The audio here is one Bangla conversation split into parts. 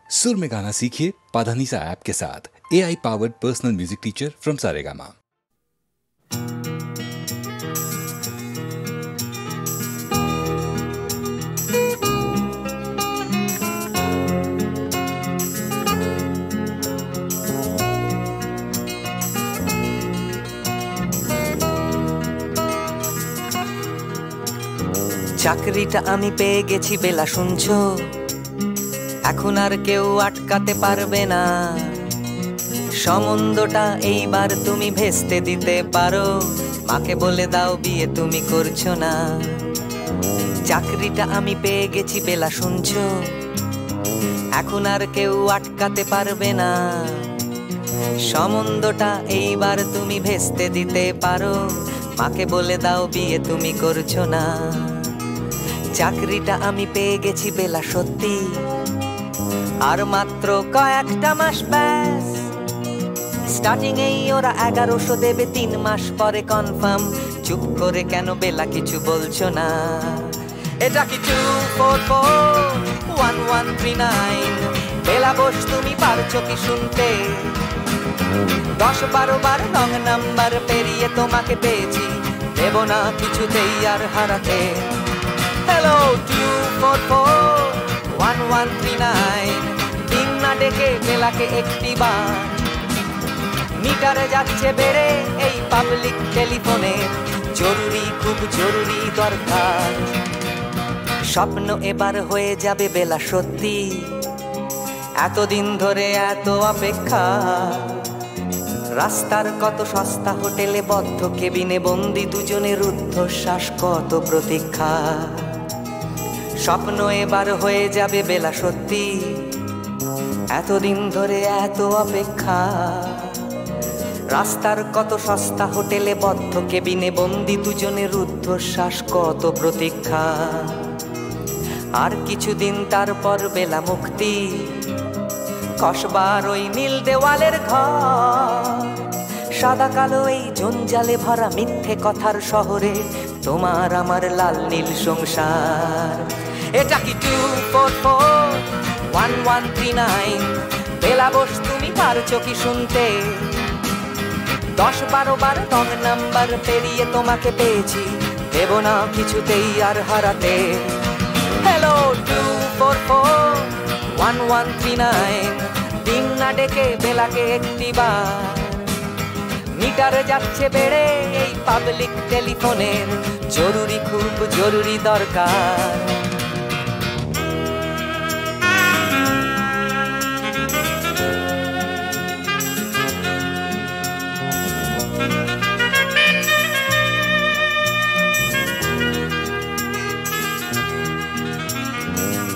सुर में गाना सीखिए पाधानीसा ऐप के साथ। AI powered personal music teacher from Saregama. চাকরিটা আমি পেয়ে গেছি বেলা শুনছো, এখন আর কেউ আটকাতে পারবে না। সম্বন্ধটা এইবার তুমি ভেস্তে দিতে পারো, মাকে বলে দাও বিয়ে তুমি করছো না। চাকরিটা আমি পেয়ে গেছি বেলা শুনছো, এখন আর কেউ আটকাতে পারবে না। সম্বন্ধটা এইবার তুমি ভেস্তে দিতে পারো, মাকে বলে দাও বিয়ে তুমি করছো না। চাকরিটা আমি পেয়ে গেছি বেলা সত্যি, আর মাত্র কয়েকটা মাস ব্যাস। স্টার্টিং এই ওরা 1100 দেবে, 3 মাস পরে কনফার্ম। চুপ করে কেন বেলা কিছু বলছো না? এটা কি 2441139? বেলা বস তুমি পারছো কি শুনতে? 10-12 বার রং নাম্বার পেরিয়ে তোমাকে পেয়েছি, দেব না কিছুতেই আর হারাতে। হ্যালো 2441139, দিন না ডেকে বেলাকে একটি বার। মিটারে যাচ্ছে বেড়ে এই পাবলিক টেলিফোনের, জরুরি খুব জরুরি দরকার। স্বপ্ন এবার হয়ে যাবে বেলা সত্যি, এতদিন ধরে এত অপেক্ষা। রাস্তার কত সস্তা হোটেলে বদ্ধ কেবিনে বন্দি দুজনের রুদ্ধশ্বাস, কত প্রতীক্ষা। স্বপ্ন এবার হয়ে যাবে বেলা সত্যি, এতদিন ধরে এত অপেক্ষা। রাস্তার কত সস্তা হোটেলে বদ্ধ কেবিনে বন্দি দুজনের রুদ্ধশ্বাস, কত প্রতীক্ষা। আর কিছুদিন তারপর বেলা মুক্তি, কসবার ওই নীল দেওয়ালের ঘর। সাদা কালো এই জঞ্জালে ভরা মিথ্যে কথার শহরে তোমার আমার লাল নীল সংসার। এটা কি 2441139? বেলা বস তুমি পারছো কি শুনতে? 10-12 বার রং নাম্বার পেরিয়ে তোমাকে পেয়েছি, দেব না কিছুতেই আর হারাতে। হ্যালো 2441139, দিন না ডেকে বেলাকে একটি বার। মিটারে যাচ্ছে বেড়ে এই পাবলিক টেলিফোনের, জরুরি খুব জরুরি দরকার।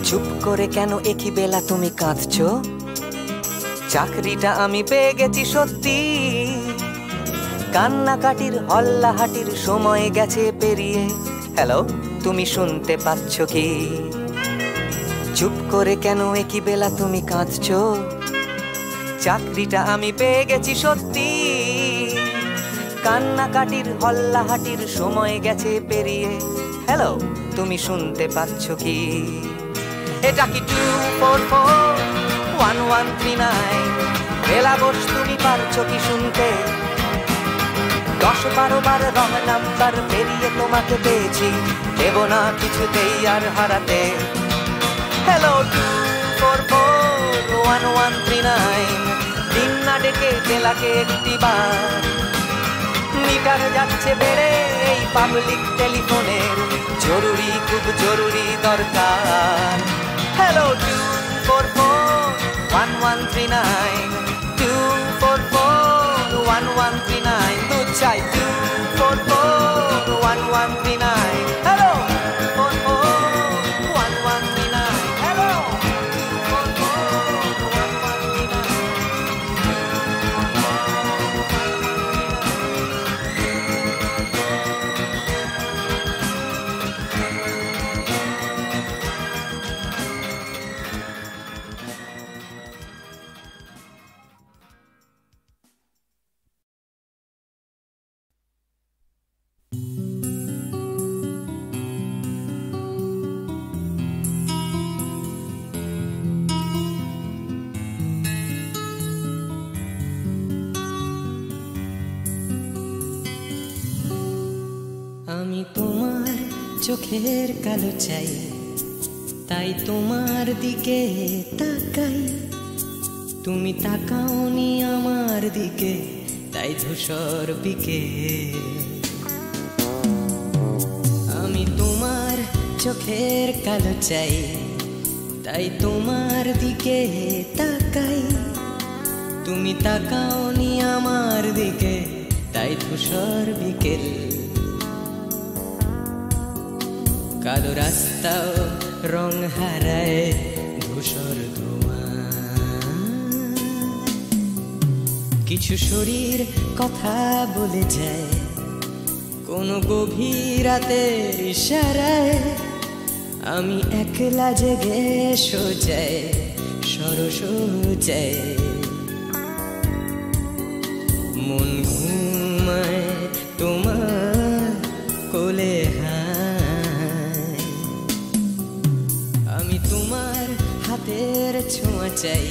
চুপ করে কেন একই বেলা তুমি কাঁদছো? চাকরিটা আমি পেয়ে গেছি সত্যি, কান্নাকাটির হল্লাহাটির সময় গেছে পেরিয়ে। হ্যালো তুমি শুনতে পাচ্ছ কি? চুপ করে কেন একই বেলা তুমি কাঁদছো? চাকরিটা আমি পেয়ে গেছি সত্যি, কান্নাকাটির হল্লাহাটির সময় গেছে পেরিয়ে। হ্যালো তুমি শুনতে পাচ্ছ কি? এটা কি 2441139? বেলা বস তুমি পারছো কি শুনতে? 10-12 বার রং নাম্বার পেরিয়ে তোমাকে পেয়েছি, দেব না কিছুতেই আর হারাতে। হ্যালো 2441139, দিন না ডেকে বেলাকে একটি বার। মিটার যাচ্ছে বেড়ে এই পাবলিক টেলিফোনের, জরুরি খুব জরুরি দরকার। হ্যালো 2441139, 2441139, দুধ চাই 2441139। Hello 2441139, hello 2441139। চোখের কালো চাই, তাই তোমার দিকে তাকাই। তুমি তাকাওনি আমার দিকে, তাই ধূসর বিকেল। আমি তোমার চোখের কালো চাই, তাই তোমার দিকে তাকাই। তুমি তাকাওনি আমার দিকে, তাই ধূসর বিকেল। কালো রাস্তাও রং হারায় ধূসর ধোঁয়া। কিছু শরীর কথা বলে যায় কোনো গভীর রাতের ইশারায়। আমি একলা জেগে সোজায় সরস যায়, মন ঘুমায় তোমার কোলে হায়। আমি তোমার হাতের ছোঁয়া চাই,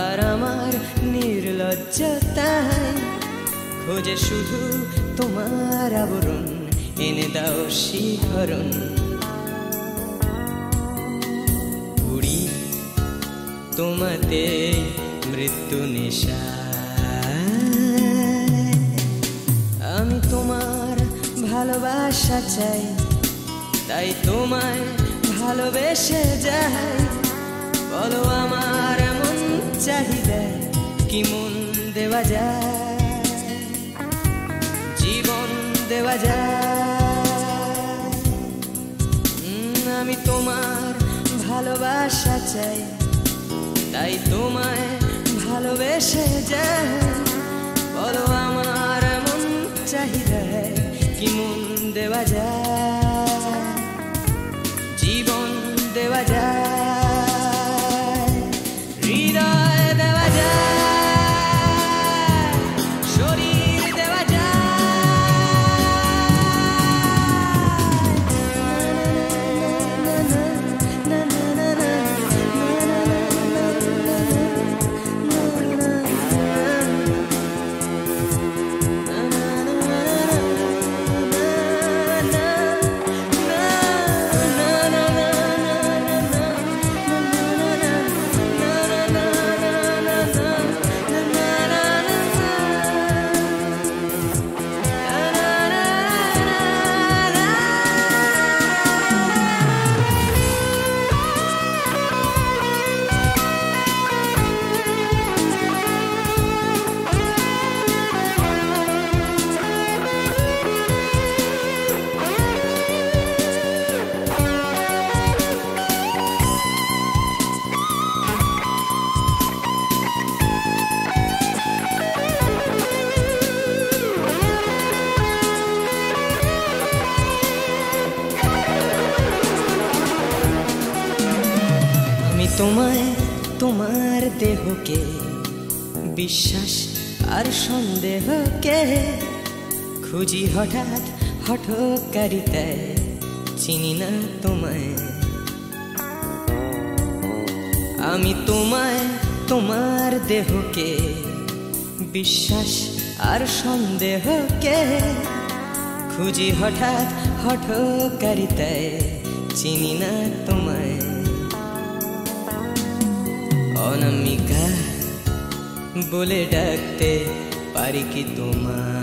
আর আমার নির্লজ্জতায় খোঁজে শুধু তোমার আবরণ। এনে দাও শিহরণ, উড়ি তোমাতে মৃত্যু নেশা। আমি তোমার ভালোবাসা চাই, তাই তোমায় ভালোবেসে যাই। বলো আমার এমন চাহিদা কি মন দেওয়া যায়, জীবন দেওয়া যায়। আমি তোমার ভালোবাসা চাই, তাই তোমায় ভালোবেসে যাই। বলো আমার এমন চাহিদা কি মন দেওয়া যায়, জীবন দেওয়া যায়, হৃদয় দেওয়া যায়, শরীর দেওয়া তোমায়, তোমার দেহকে বিশ্বাস আর সন্দেহকে খুঁজি হঠাৎ হঠকারিতায়। চিনি না তোমায় আমি, তোমায় তোমার দেহকে বিশ্বাস আর সন্দেহকে খুঁজি হঠাৎ হঠকারিতায়। চিনি না তোমায় অনামিকা বলে ডাকতে পারি কি তোমায়?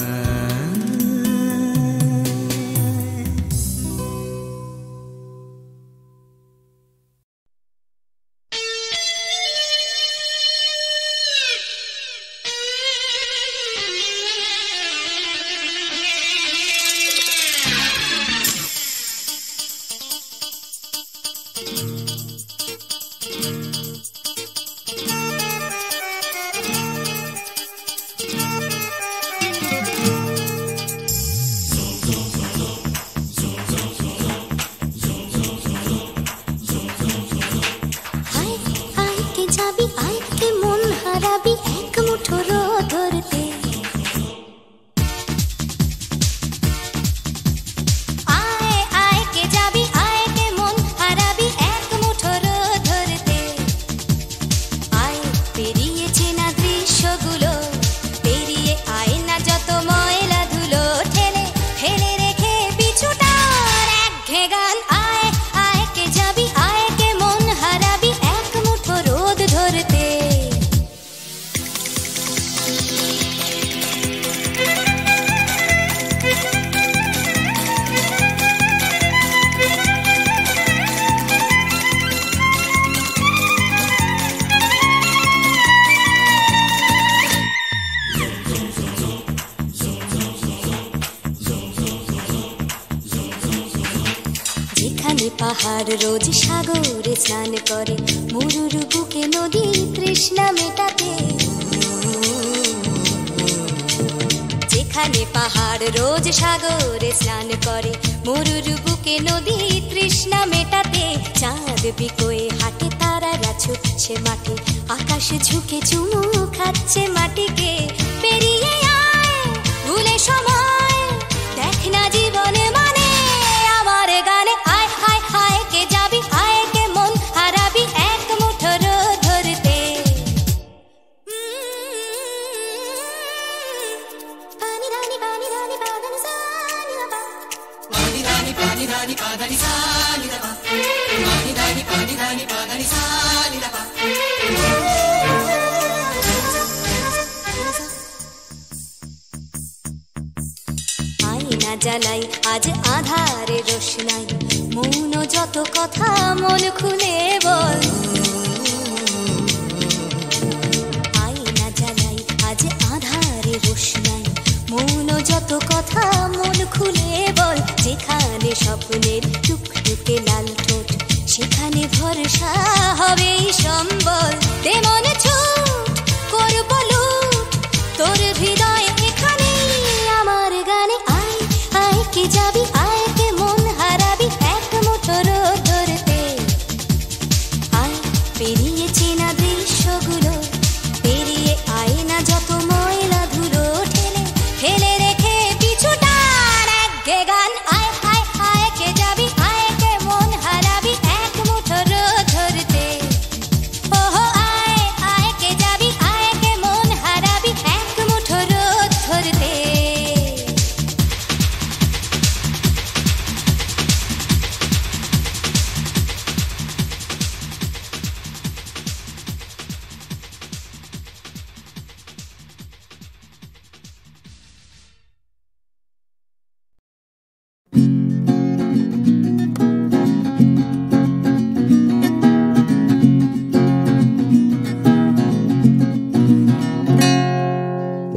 পাহাড় রোজ সাগরে স্নান করে, মরুর বুকে নদী তৃষ্ণা মেটাতে। যেখানে পাহাড় রোজ সাগরে স্নান করে, মরুর বুকে নদী তৃষ্ণা মেটাতে। চাঁদ বিকোয়ে হাটে, তারারা ছুটছে মাঠে, আকাশ ঝুঁকে চুমু খাচ্ছে মাটিকে। পেরিয়ে আয় ভুলে সময়, দেখ না জীবনে মানে আমার গানে। আয় হায় হায় কে যাবি, আয় কে মন হারাবি এক মুঠো রোদ ধরতে। পানি রানি পানি রানি পাদানি সানি রাবা, পানি রানি পাদানি সানি রাবা, পানি রানি পাদানি সানি রাবা। আয়না জ্বালাই আজ আধারে রোশনাই, মৌন যত কথা মন খুলে বল। আয়না জ্বালাই আজ আধারে রোশনাই, মৌন যত কথা মন খুলে বল। যেখানে স্বপ্নের টুকটুকে লাল ঠোঁট, সেখানে ভরসা হবে সম্বল। তেমন ছুট করব লুট তোর হৃদয় এখানে আমার গানে। আয় আয় কে যাবি, আয় কে মন হারাবি এক মুঠো রোদ ধরতে। আয় পেরিয়ে চেনা দৃশ্যগুলো, পেরিয়ে আয় না যত ময়লা ধুলো ঠেলে ফেলে রেখে পিছুটার একঘে গান। আয় আয় আয় কে যাবি, আয় কে মন হারাবি এক মুঠো রোদ ধরতে। ওহো আয় আয় কে যাবি, আয় কে মন হারাবি এক মুঠো রোদ ধরতে।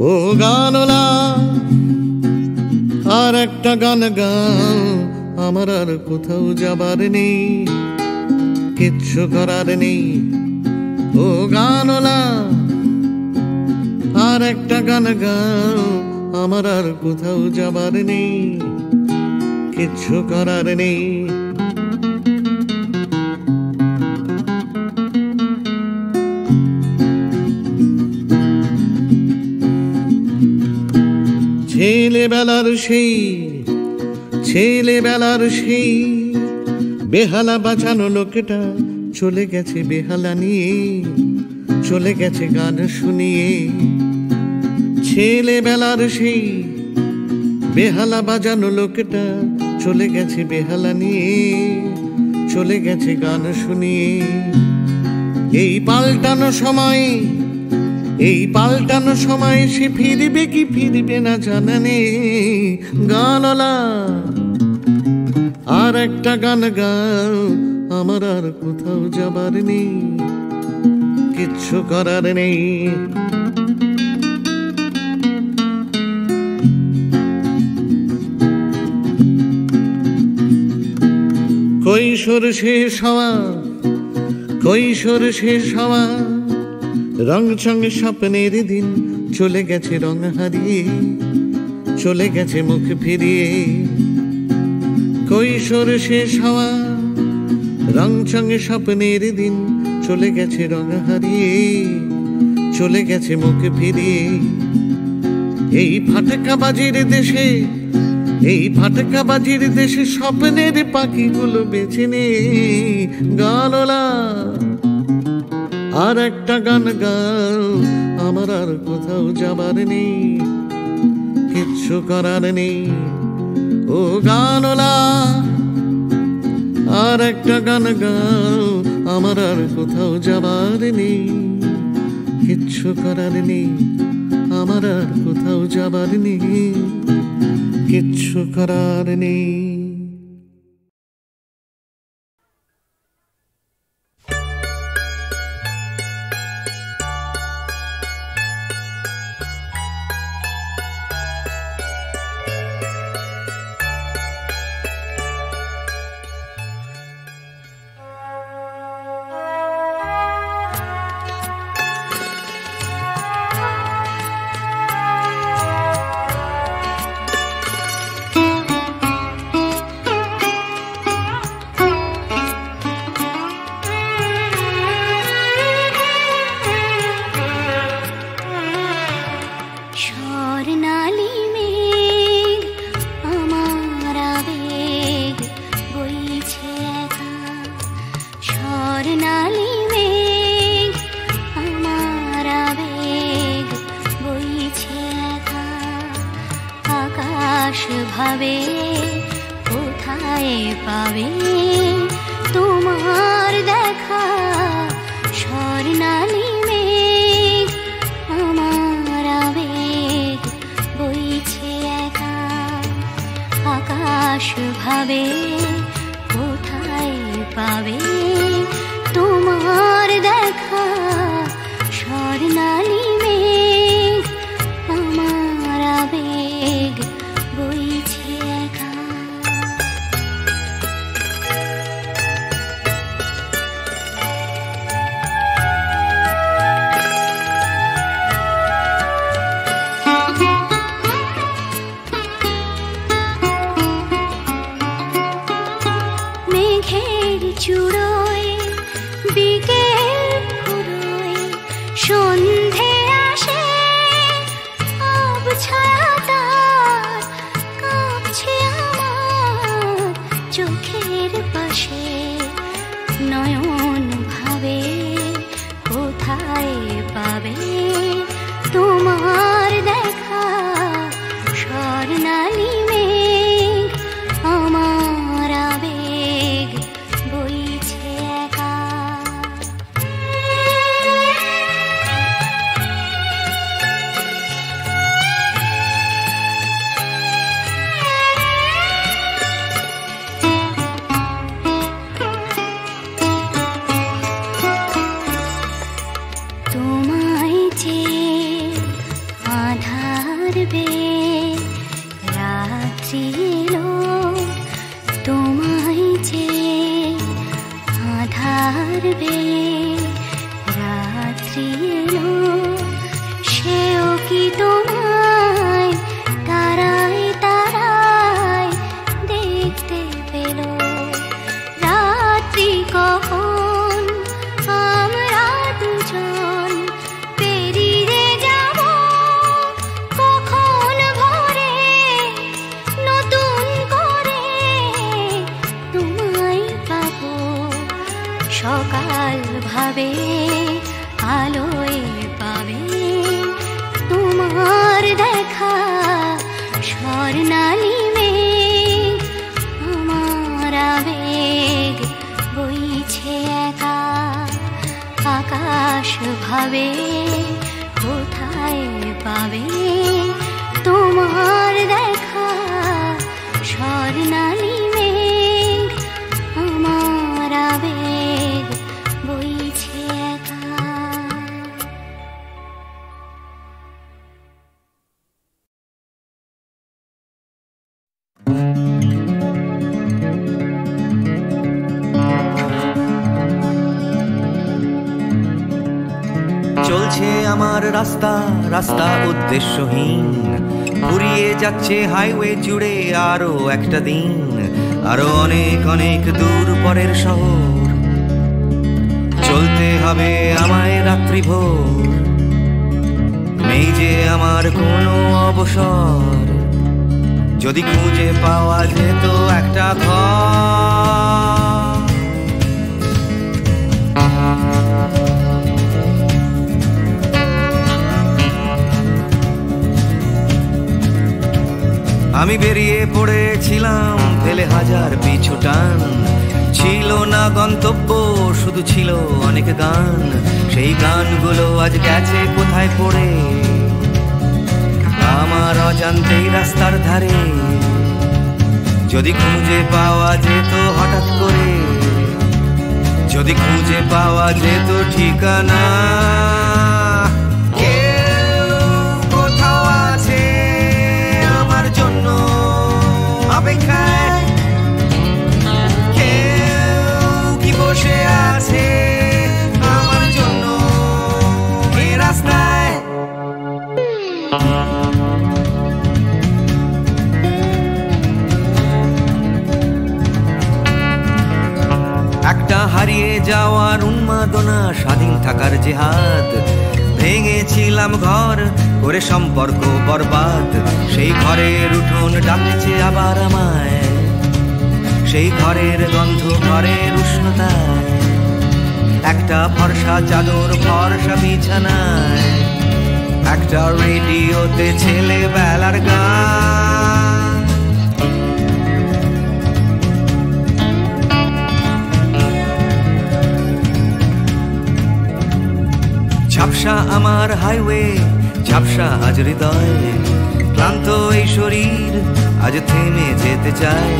ও গানলা আর একটা গান গাও, আমার আর কোথাও যাবার নেই, কিচ্ছু করার নেই। ও গানলা আর একটা গান গাও, আমার আর কোথাও যাবার নেই, কিচ্ছু করার নেই। ছেলেবেলার সেই বেহালা বাঁচানো লোকটা চলে গেছে বেহালা নিয়ে, চলে গেছে গান শুনিয়ে। ছেলেবেলার সেই বেহালা বাজানো লোকটা চলে গেছে বেহালা নিয়ে, চলে গেছে গান শুনিয়ে। এই পাল্টানো সময় সে ফিরবে কি ফিরবে না জানা নেই। গানলা আর একটা গান গাও, আমার আর কোথাও যাবার নেই, কিচ্ছু করার নেই। কৈশোর শেষ হওয়া রং চঙে স্বপ্নের দিন চলে গেছে রং হারিয়ে, চলে গেছে মুখ ফিরিয়ে। কৈশোর শেষ হওয়া রং চঙে স্বপ্নের দিন চলে গেছে রং হারিয়ে, চলে গেছে মুখ ফিরিয়ে। এই ফাটকাবাজির দেশে স্বপ্নের পাখিগুলো বেছে নে। গানলা আর একটা গান গাও, আমার আর কোথাও যাবার নেই, কিচ্ছু করার নেই। ও গানলা আর একটা গান গাও, আমার আর কোথাও যাবার নেই, কিচ্ছু করার নেই। আমার আর কোথাও যাবার নেই, কিচ্ছু করার নেই। স্বর্ণালী মেঘ আমার আবেগ বইছে একা। আকাশ ভাবে কোথায় পাবে তোমার দেখা। স্বর্ণালী মেঘ আমার আবেগ বইছে একা। মেঘের চূড়োয় বিকেল ফুরোয় সন্ধে আসে, আবছায়া তার কাঁপছে আমার চোখের পাশে। নয়ন ভাবে কোথায় পাবে তোমার দেখা। স্বর্ণালী মেঘ আমার আবেগ বইছে একা। তোমায় যে আধার বে রাত্রি এলো, তোমায় যে আধার বে রাত্রি এলো। সেও কি তোমায় তারায় তারায় দেখতে পেল। রাত্রি কখন আমরা দুজন পেরিয়ে যাব, কখন ভোরে নতুন করে তোমায় পাবো। সকাল ভাবে আলোয় পাবে তোমার দেখা। স্বর্ণালী মেঘ আমার আবেগ বইছে একা। আকাশ ভাবে কোথায় পাবে তোমার দেখা। স্বর্ণালী মেঘ আমার আবেগ বইছে একা। চলছে আমার রাস্তা রাস্তা উদ্দেশ্যহীন, ঘুরিয়ে যাচ্ছে হাইওয়ে জুড়ে আরো একটা দিন। আরো অনেক অনেক দূর পরের শহর, চলতে হবে আমায় রাত্রি ভোর। নেই যে আমার কোনো অবসর, যদি খুঁজে পাওয়া যেত একটা ঘর। আমি বেরিয়ে পড়েছিলাম ফেলে হাজার পিছু টান। ছিল না গন্তব্য, শুধু ছিল অনেক গান। সেই গানগুলো আজ গেছে কোথায় পড়ে আমার অজান্তেই রাস্তার ধারে। যদি খুঁজে পাওয়া যেত হঠাৎ করে, যদি খুঁজে পাওয়া যেত ঠিকানা। কেউ কোথাও আছে আমার জন্য অপেক্ষায়, কেউ কি বসে আছে আমার জন্য এ রাস্তায়। একটা হারিয়ে যাওয়ার উন্মাদনা, স্বাধীন থাকার জেহাদ। ভেঙেছিলাম ঘর করে সম্পর্ক বরবাদ। সেই ঘরের উঠোন ডাকছে আবার আমায়, সেই ঘরের গন্ধ ঘরের উষ্ণতায়। একটা ফর্সা চাদর ফর্সা বিছানায়, একটা রেডিওতে ছেলেবেলার গান। ঝাপসা আমার হাইওয়ে, ঝাপসা আজ হৃদয়, ক্লান্ত এই শরীর আজ থেমে যেতে চায়,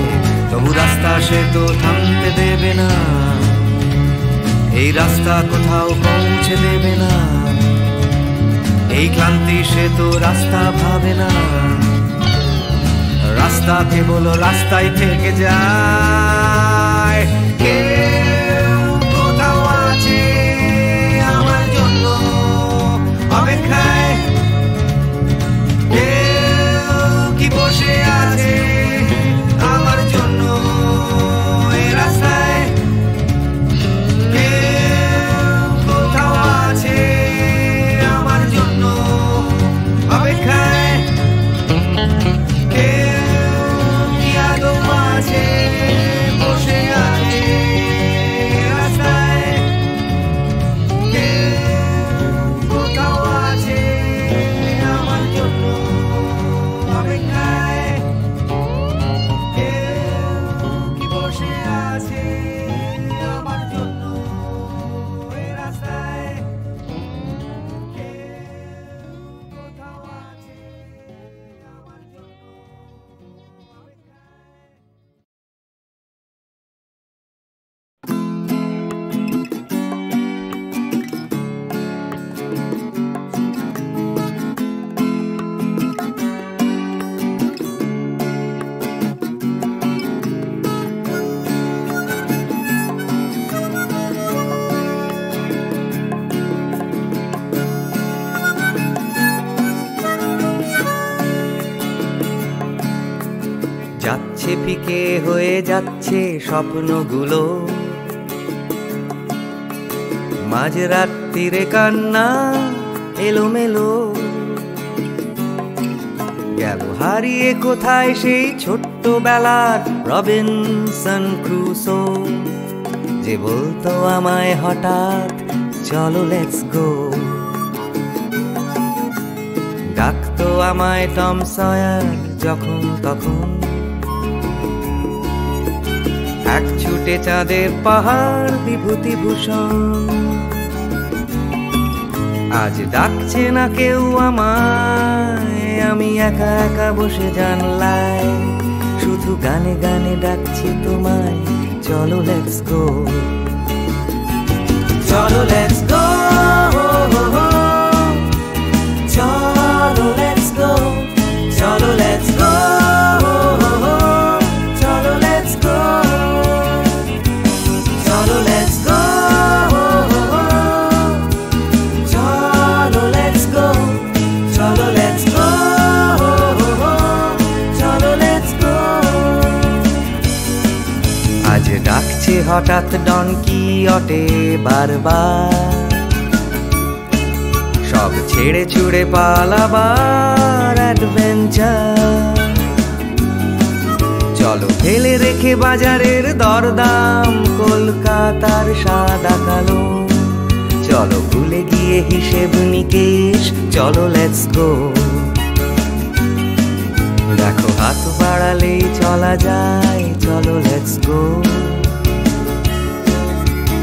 তবু রাস্তা সে তো থামতে দেবে না, এই রাস্তা কোথাও পৌঁছে দেবে না, এই ক্লান্তি সে তো রাস্তা ভাবে না, রাস্তা কেবল রাস্তায় থেকে যায়। কেউ কোথাও আছে আমার জন্য অপেক্ষায়, কেউ কি বসে আছে আমার জন্য এই রাস্তায়, কেউ কোথাও আছে আমার জন্য অপেক্ষায়, বসে আছে রাস্তায়, কোথাও আছে আমার জন্য অপেক্ষায়, কি বসে আছে আমার জন্য রাস্তায়, কোথাও আছে আমার জন্য। যাচ্ছে ফিকে হয়ে যাচ্ছে স্বপ্নগুলো, মাঝরাত্রিরে কান্না এলোমেলো, গেল হারিয়ে কোথায় সেই ছোট্টবেলার রবিনসন ক্রুসো, যে বলতো আমায় হঠাৎ চলো লেটস গো, ডাকতো আমায় টম সয়ার যখন তখন, এক ছুটে চাঁদের পাহাড় বিভূতিভূষণ, আজ ডাকছে না কেউ আমায়, আমি একা একা বসে জানলায়, শুধু গানে গানে ডাকছি তোমায় চলো লেটস গো, চলো লেটস গো, চলো লেটস গো, চলো লেটস গো, চলো লেটস গো, চলো লেটস গো, চলো লেটস গো, চলো লেটস গো, চলো লেটস গো। আজ ডাকছে হঠাৎ ডন কিহটে বারবার, সব ছেড়ে ছুড়ে পালাবার অ্যাডভেঞ্চার, চলো ফেলে রেখে বাজারের দরদাম কলকাতার সাদা কালো, চলো ভুলে গিয়ে হিসেব নিকেশ চলো লেটস গো, দেখো হাত বাড়ালেই চলা যায় চলো লেটস গো,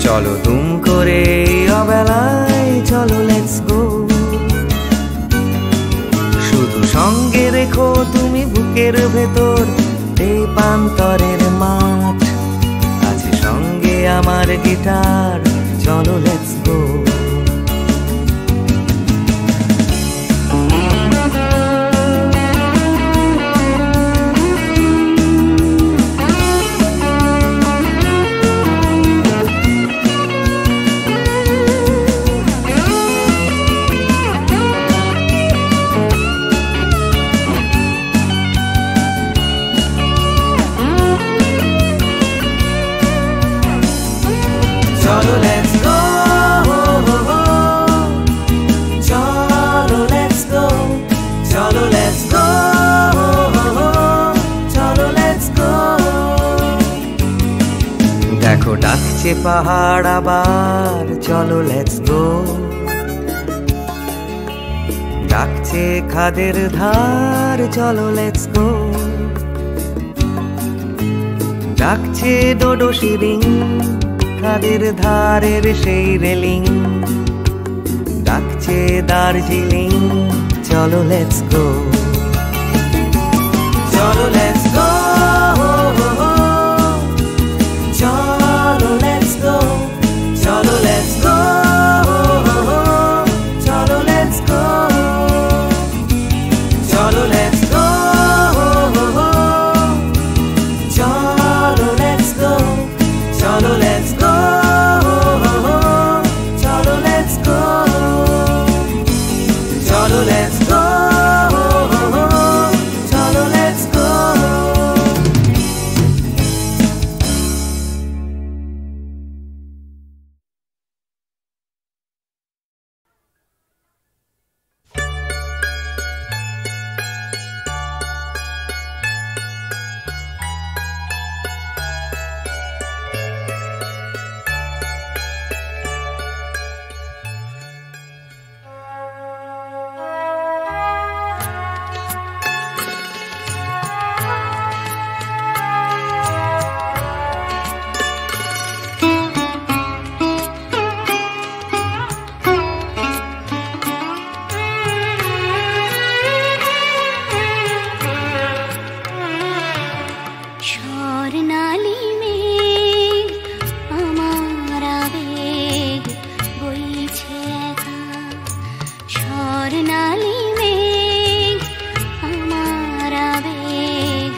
চলো দুম করে অবেলায় চলো লেটস গো, শুধু সঙ্গে রেখো তুমি বুকের ভেতর দেবান্তরের মাঠ, আছে সঙ্গে আমার গিটার চলো লেটস গো, চলো লেটস গো, চলো লেটস গো, চলো লেটস গো, চলো লেটস গো, দেখো ডাকছে পাহাড় আবার চলো লেটস গো, ডাকছে খাদের ধার চলো লেটস গো, ডাকছে ডোডো শিরিং খাদের ধারের সেই রেলিং, ডাকছে নিচে দার্জিলিং, চলো লেটস গো, চলো লেটস গো, চলো লেটস গো, চলো লেটস গো, চলো লেটস গো, চলো লেটস গো, চলো লেটস গো, চলো লেটস গো, চলো লেটস গো, চলো লেটস গো, চলো লেটস গো। স্বর্ণালী মেঘ আমার আবেগ বইছে একা, স্বর্ণালী মেঘ আমার আবেগ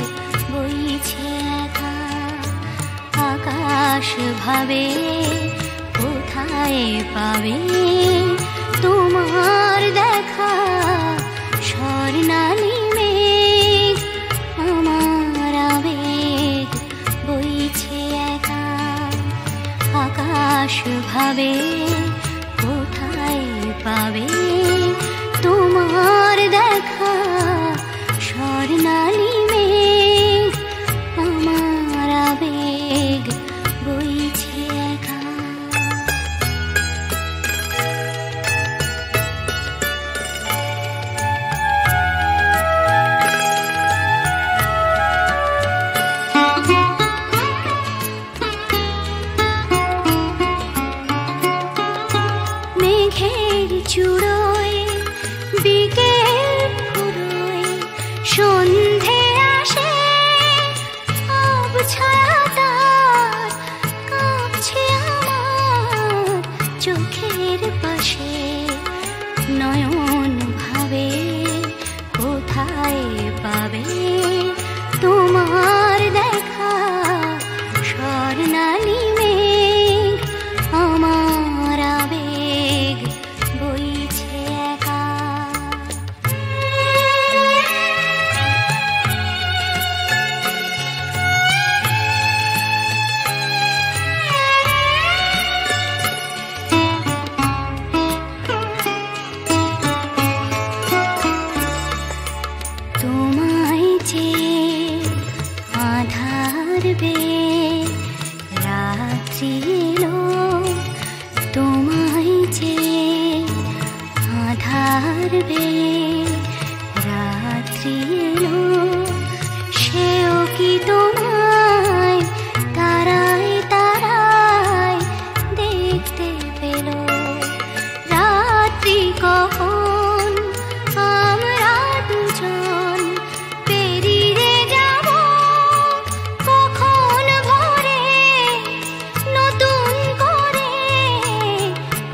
বইছে একা, আকাশ ভাবে কোথায় পাবে তোমার দেখা, স্বর্ণালী মেঘ আমার আবেগ বইছে একা, আকাশ ভাবে কোথায় পাবে তোমার দেখা, স্বর্ণালী মেঘ আমার আবেগ বইছে একা। মেঘের চূড়োয় বিকেল ফুরোয় সন্ধে আসে, আবছায়া তার কাঁপছে আমার চোখের পাশে, নয়ন ভাবে কোথায় পাবে তোমার দেখা, স্বর্ণালী মেঘ আমার আবেগ বইছে একা। তোমায় চেয়ে আধার বেয়ে রাত্রি এলো, তোমায় চেয়ে আধার বেয়ে রাত্রি এলো, সেও কি তোমায় তারায় তারায় দেখতে পেল, রাত্রি কখন আমরা দুজন পেরিয়ে যাব, কখন ভোরে নতুন করে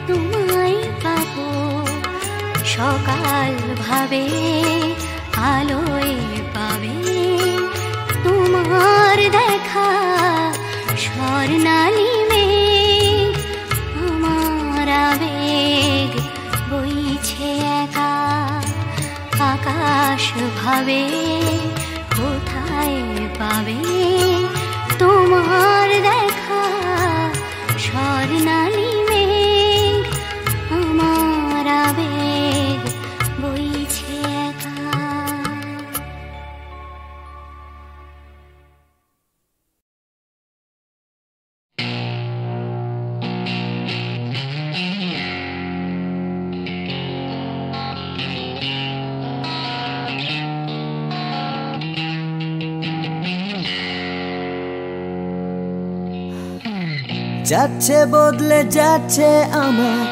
তোমায় পাবো, সকাল ভাবে আলোয় পাবে তোমার দেখা, স্বর্ণালী মেঘ আমার আবেগ বইছে একা, আকাশ ভাবে কোথায় পাবে তোমার দেখা, স্বর্ণালী মেঘ আমার আবেগ বইছে একা। যাচ্ছে বদলে যাচ্ছে আমার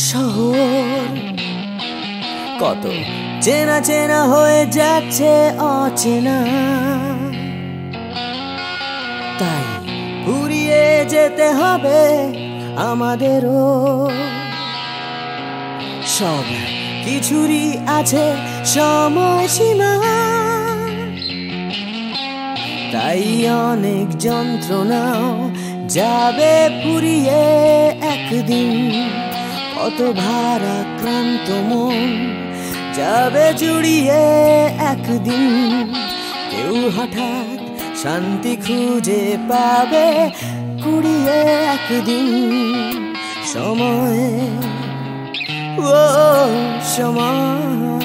শহর, কত চেনা চেনা হয়ে যাচ্ছে অচেনা, তাই ঘুরিয়ে যেতে হবে আমাদেরও। সব কিছুরই আছে সময়সীমা, তাই অনেক যন্ত্রণাও যাবে ফুরিয়ে একদিন। কত ভারাক্রান্ত মন যাবে জুড়িয়ে একদিন। কেউ হঠাৎ শান্তি খুঁজে পাবে কুড়িয়ে একদিন। সময়, ও সময়,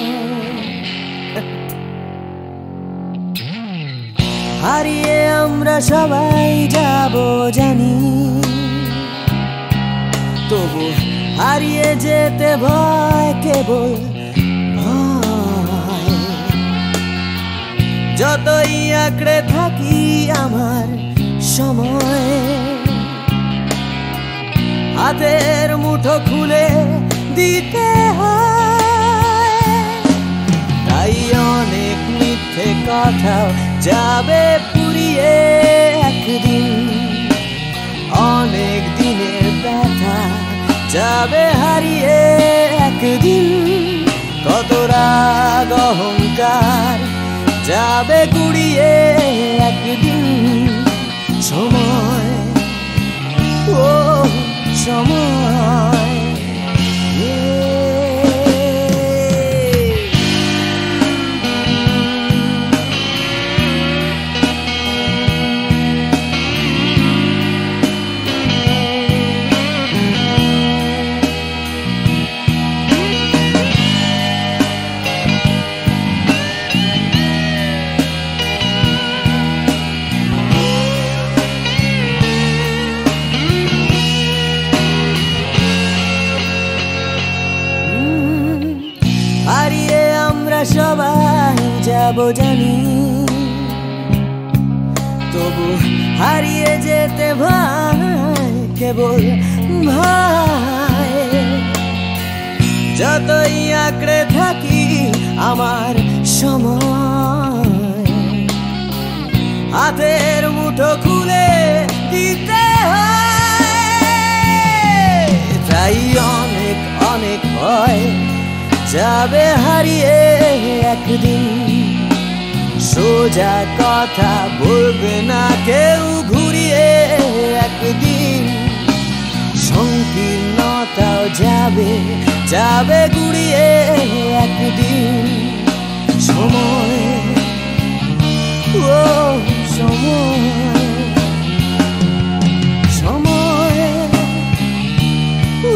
হারিয়ে আমরা সবাই যাব জানি, তবু হারিয়ে যেতে ভয়, কেবল ভয়। যতই আঁকড়ে থাকি আমার সময়, হাতের মুঠো খুলে দিতে হয়। তাই অনেক মিথ্যে কথাও যাবে পুড়িয়ে একদিন। অনেক দিনের ব্যথা যাবে হারিয়ে একদিন। কত রাগ অহংকার যাবে গুড়িয়ে একদিন। সময়, ও সময়, সবাই যাব জানি, তবু হারিয়ে যেতে ভয়, কেবল ভয়। যতই আঁকড়ে থাকি আমার সময়, হাতের মুঠো খুলে দিতে হয়। তাই অনেক অনেক ভয় যাবে হারিয়ে একদিন। সোজা কথা বলবে না কেউ ঘুরিয়ে একদিন। সংকীর্ণতাও যাবে যাবে ঘুরিয়ে একদিন। সময়, ও সময়, সময়, ও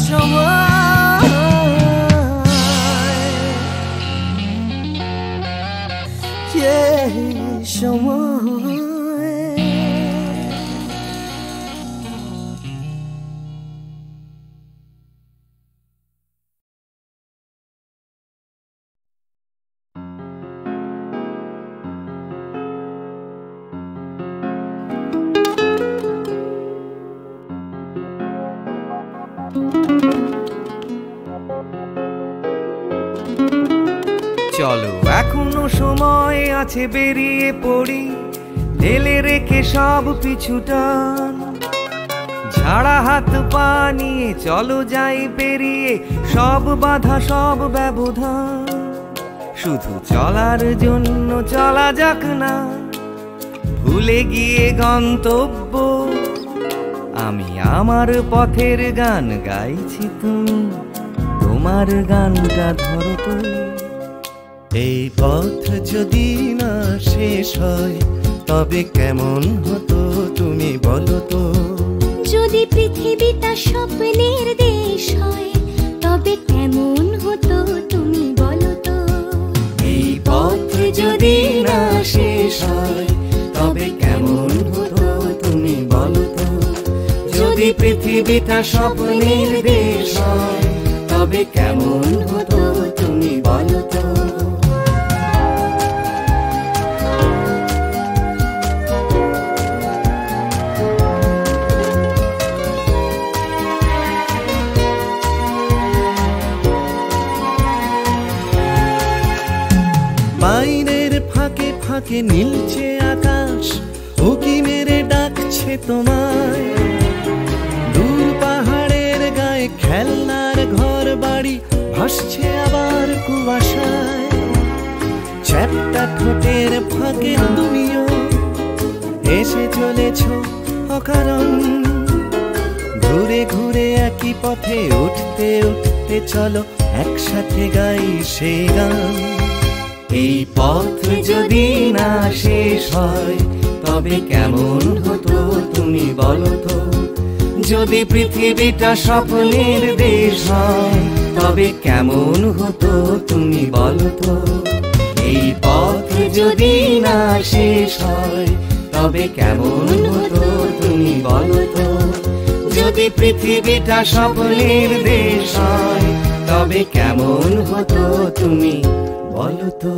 সময়, সময়। চলো এখনো সময় আছে, বেরিয়ে পড়ি ঢেলে রেখে সব পিছুটান। ঝাড়া হাত পা নিয়ে চলো যাই পেরিয়ে সব বাধা সব ব্যবধান। শুধু চলার জন্য চলা যাক না, ভুলে গিয়ে গন্তব্য। আমি আমার পথের গান গাইছি, তুমি তোমার গানটা ধরো তো। এই পথ যদি না শেষ হয় তবে কেমন হতো তুমি বলো তো। যদি পৃথিবীটা স্বপ্নের দেশ হয় তবে কেমন হতো তুমি বলো তো। এই পথ যদি না শেষ হয় তবে কেমন হতো তুমি বলো তো। যদি পৃথিবীটা স্বপ্নের দেশ হয় তবে কেমন হতো তুমি বলো তো। ফাঁকে নীলচে আকাশ উকি মেরে ডাকছে তোমায়। দূর পাহাড়ের গায়ে খেলনার ঘর বাড়ি ভাসছে আবার কুয়াশায়। চ্যাপ্টা ঠোঁটের ফাঁকে তুমিও এসে চলেছ অকারণ। ঘুরে ঘুরে একই পথে উঠতে উঠতে চলো একসাথে গাই সেই গান। এই পথ যদি না শেষ হয় তবে কেমন হতো তুমি বলো তো। যদি পৃথিবীটা স্বপ্নের দেশ হয় তবে কেমন হতো তুমি বলো তো। এই পথ যদি না শেষ হয় তবে কেমন হতো তুমি বলো তো। যদি পৃথিবীটা স্বপ্নের দেশ হয় তবে কেমন হতো তুমি বলো তো।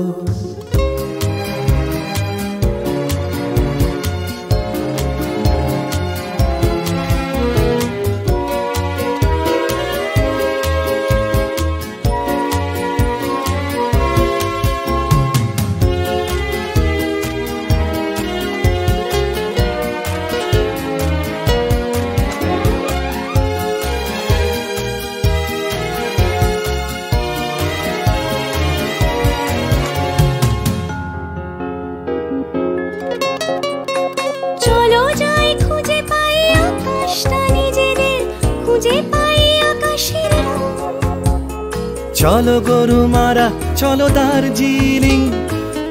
চলো গরু মারা চলো দার্জিলিং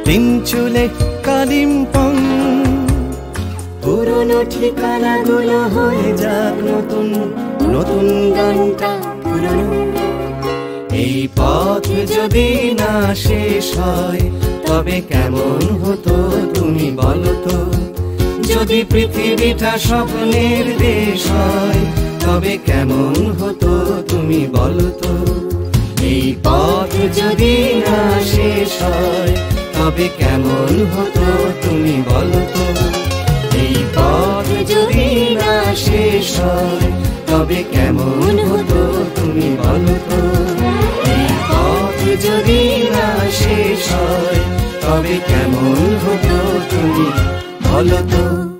তিনচুলে কালিম্পং। পুরনো ঠিকানাগুলো হয়ে যাক নতুন নতুন গানটা পুরনো। এই পথ যদি না শেষ হয় তবে কেমন হতো তুমি বলো তো। যদি পৃথিবীটা স্বপ্নের দেশ হয় তবে কেমন হতো তুমি বলো তো। এই পথ যদি না শেষ হয় তবে কেমন হতো তুমি বলো তো। এই পথ যদি না শেষ হয় তবে কেমন হতো তুমি বলো তো। এই পথ যদি না শেষ হয় তবে কেমন হতো তুমি বলো তো।